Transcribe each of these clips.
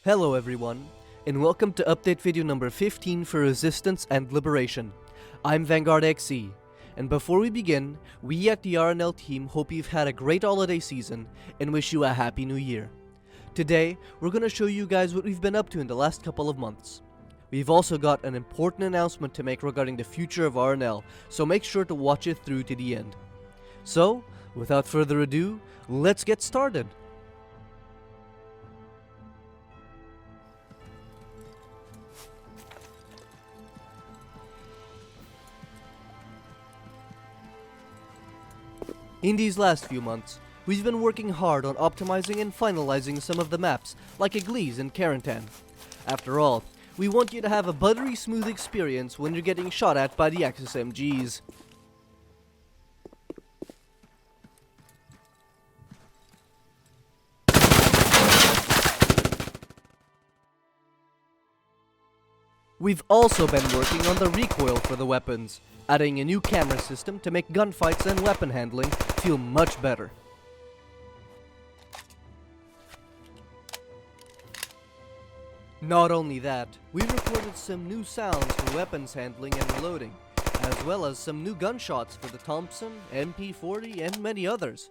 Hello everyone, and welcome to update video number 15 for Resistance and Liberation. I'm Vanguard XE, and before we begin, we at the RNL team hope you've had a great holiday season and wish you a happy new year. Today, we're going to show you guys what we've been up to in the last couple of months. We've also got an important announcement to make regarding the future of RNL, so make sure to watch it through to the end. So, without further ado, let's get started! In these last few months, we've been working hard on optimizing and finalizing some of the maps, like Église and Carentan. After all, we want you to have a buttery smooth experience when you're getting shot at by the XSMGs. We've also been working on the recoil for the weapons, adding a new camera system to make gunfights and weapon handling feel much better. Not only that, we recorded some new sounds for weapons handling and reloading, as well as some new gunshots for the Thompson, MP40, and many others.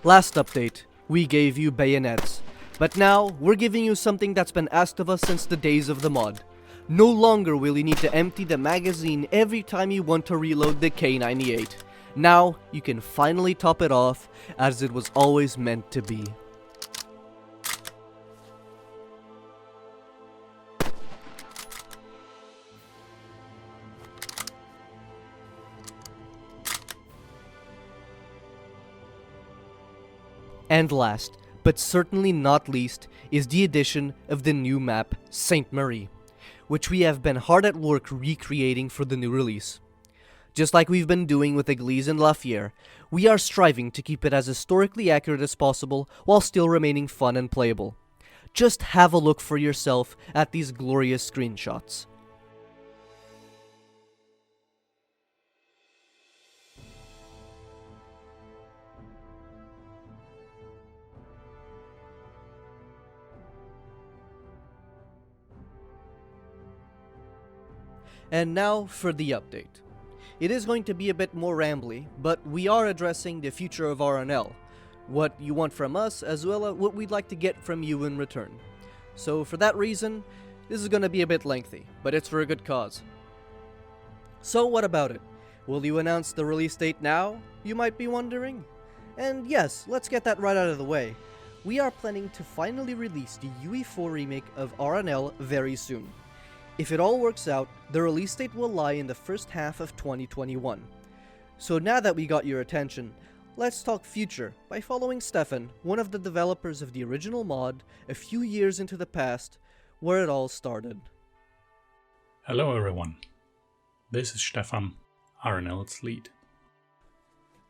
Last update, we gave you bayonets, but now we're giving you something that's been asked of us since the days of the mod. No longer will you need to empty the magazine every time you want to reload the K98. Now you can finally top it off as it was always meant to be. And last, but certainly not least, is the addition of the new map, Sainte Marie, which we have been hard at work recreating for the new release. Just like we've been doing with Église and La Fière, we are striving to keep it as historically accurate as possible while still remaining fun and playable. Just have a look for yourself at these glorious screenshots. And now for the update. It is going to be a bit more rambly, but we are addressing the future of RNL, what you want from us, as well as what we'd like to get from you in return. So for that reason, this is going to be a bit lengthy, but it's for a good cause. So what about it? Will you announce the release date now, you might be wondering? And yes, let's get that right out of the way. We are planning to finally release the UE4 remake of RNL very soon. If it all works out, the release date will lie in the first half of 2021. So now that we got your attention, let's talk future by following Stefan, one of the developers of the original mod, a few years into the past, where it all started. Hello everyone, this is Stefan, RNL's lead.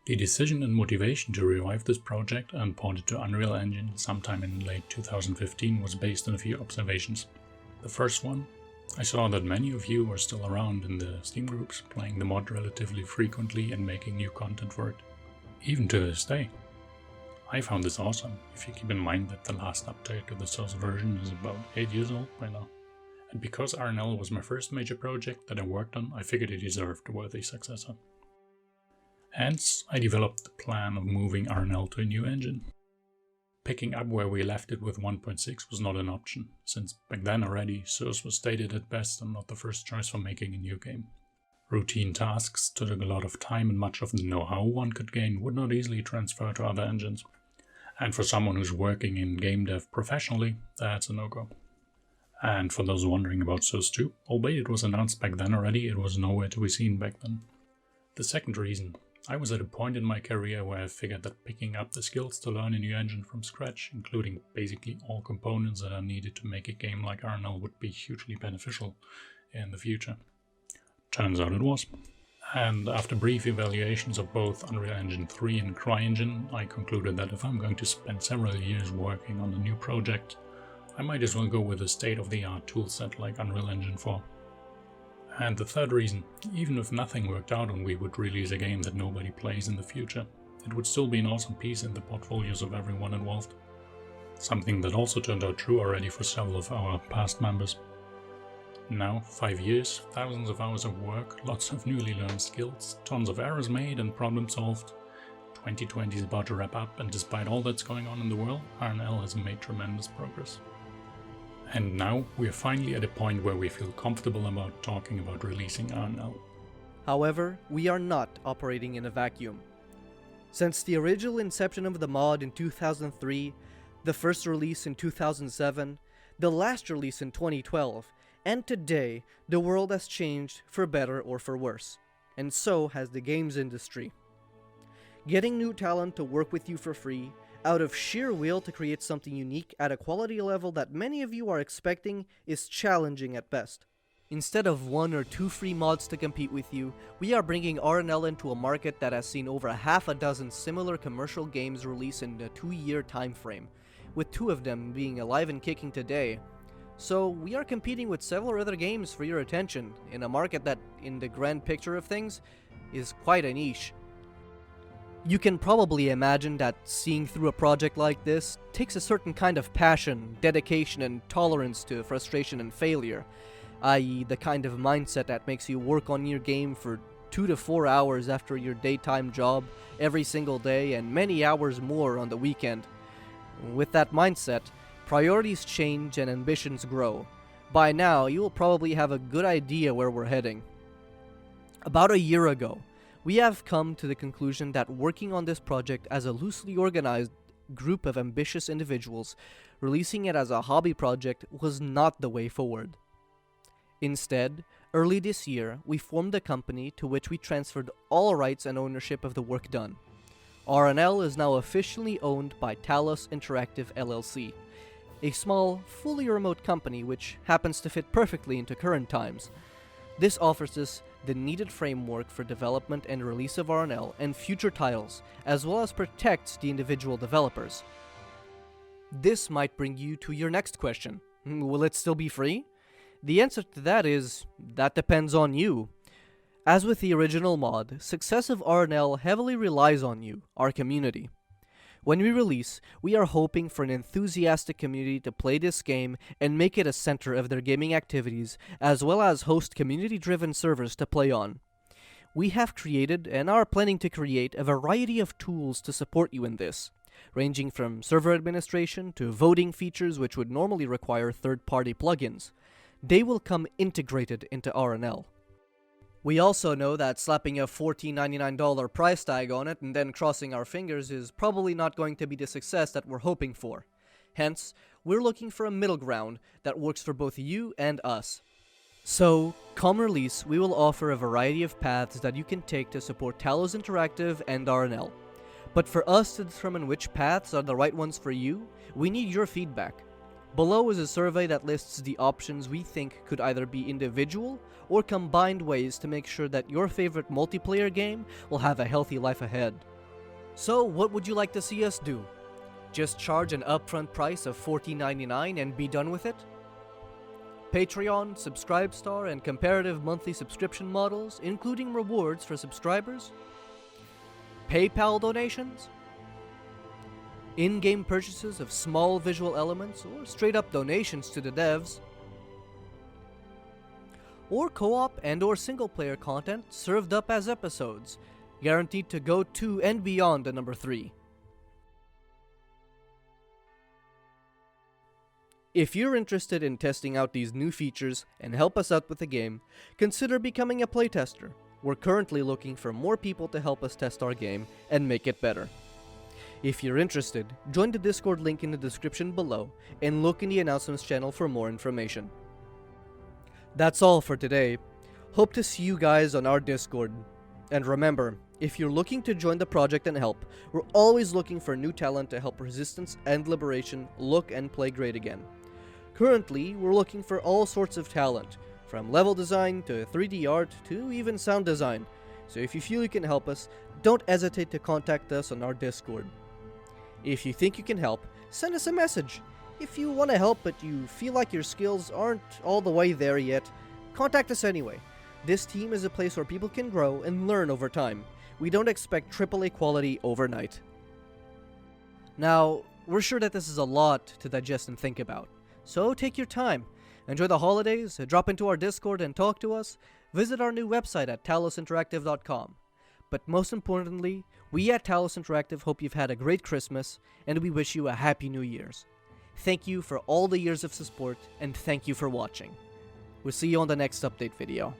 The decision and motivation to revive this project and port it to Unreal Engine sometime in late 2015 was based on a few observations. The first one, I saw that many of you were still around in the Steam groups, playing the mod relatively frequently and making new content for it. Even to this day. I found this awesome, if you keep in mind that the last update to the source version is about 8 years old by now. And because RNL was my first major project that I worked on, I figured it deserved a worthy successor. Hence, I developed the plan of moving RNL to a new engine. picking up where we left it with 1.6 was not an option, since back then already Source was stated at best and not the first choice for making a new game. Routine tasks took a lot of time, and much of the know-how one could gain would not easily transfer to other engines. And for someone who's working in game dev professionally, that's a no-go. And for those wondering about Source 2, albeit it was announced back then already, it was nowhere to be seen back then. The second reason, I was at a point in my career where I figured that picking up the skills to learn a new engine from scratch, including basically all components that are needed to make a game like RNL, would be hugely beneficial in the future. Turns out it was. And after brief evaluations of both Unreal Engine 3 and CryEngine, I concluded that if I'm going to spend several years working on a new project, I might as well go with a state-of-the-art toolset like Unreal Engine 4. And the third reason, even if nothing worked out and we would release a game that nobody plays in the future, it would still be an awesome piece in the portfolios of everyone involved. Something that also turned out true already for several of our past members. Now, 5 years, thousands of hours of work, lots of newly learned skills, tons of errors made and problems solved. 2020 is about to wrap up, and despite all that's going on in the world, RNL has made tremendous progress. And now we are finally at a point where we feel comfortable about talking about releasing RNL. However, we are not operating in a vacuum. Since the original inception of the mod in 2003, the first release in 2007, the last release in 2012, and today, the world has changed for better or for worse, and so has the games industry. Getting new talent to work with you for free, out of sheer will to create something unique at a quality level that many of you are expecting, is challenging at best. Instead of 1 or 2 free mods to compete with you, we are bringing RNL into a market that has seen over half a dozen similar commercial games release in a 2-year time frame, with 2 of them being alive and kicking today. So we are competing with several other games for your attention, in a market that, in the grand picture of things, is quite a niche. You can probably imagine that seeing through a project like this takes a certain kind of passion, dedication, and tolerance to frustration and failure, i.e. the kind of mindset that makes you work on your game for 2 to 4 hours after your daytime job every single day and many hours more on the weekend. With that mindset, priorities change and ambitions grow. By now, you will probably have a good idea where we're heading. About a year ago, we have come to the conclusion that working on this project as a loosely organized group of ambitious individuals, releasing it as a hobby project was not the way forward. Instead, early this year, we formed a company to which we transferred all rights and ownership of the work done. RNL is now officially owned by Talos Interactive LLC, a small, fully remote company which happens to fit perfectly into current times. This offers us the needed framework for development and release of RNL and future titles, as well as protects the individual developers. This might bring you to your next question. Will it still be free? The answer to that is, that depends on you. As with the original mod, success of RNL heavily relies on you, our community. When we release, we are hoping for an enthusiastic community to play this game and make it a center of their gaming activities, as well as host community-driven servers to play on. We have created, and are planning to create, a variety of tools to support you in this, ranging from server administration to voting features which would normally require third-party plugins. They will come integrated into RNL. We also know that slapping a $14.99 price tag on it and then crossing our fingers is probably not going to be the success that we're hoping for. Hence, we're looking for a middle ground that works for both you and us. So, come release, we will offer a variety of paths that you can take to support Talos Interactive and RNL. But for us to determine which paths are the right ones for you, we need your feedback. Below is a survey that lists the options we think could either be individual or combined ways to make sure that your favorite multiplayer game will have a healthy life ahead. So what would you like to see us do? Just charge an upfront price of $14.99 and be done with it? Patreon, Subscribestar, and comparative monthly subscription models, including rewards for subscribers? PayPal donations? In-game purchases of small visual elements, or straight-up donations to the devs? Or co-op and or single-player content served up as episodes, guaranteed to go to and beyond the number 3. If you're interested in testing out these new features and help us out with the game, consider becoming a playtester. We're currently looking for more people to help us test our game and make it better. If you're interested, join the Discord link in the description below and look in the announcements channel for more information. That's all for today. Hope to see you guys on our Discord. And remember, if you're looking to join the project and help, we're always looking for new talent to help Resistance and Liberation look and play great again. Currently, we're looking for all sorts of talent, from level design to 3D art to even sound design. So if you feel you can help us, don't hesitate to contact us on our Discord. If you think you can help, send us a message. If you want to help but you feel like your skills aren't all the way there yet, contact us anyway. This team is a place where people can grow and learn over time. We don't expect AAA quality overnight. Now, we're sure that this is a lot to digest and think about, so take your time. Enjoy the holidays, drop into our Discord and talk to us, visit our new website at talosinteractive.com. But most importantly, we at Talos Interactive hope you've had a great Christmas, and we wish you a Happy New Year's. Thank you for all the years of support, and thank you for watching. We'll see you on the next update video.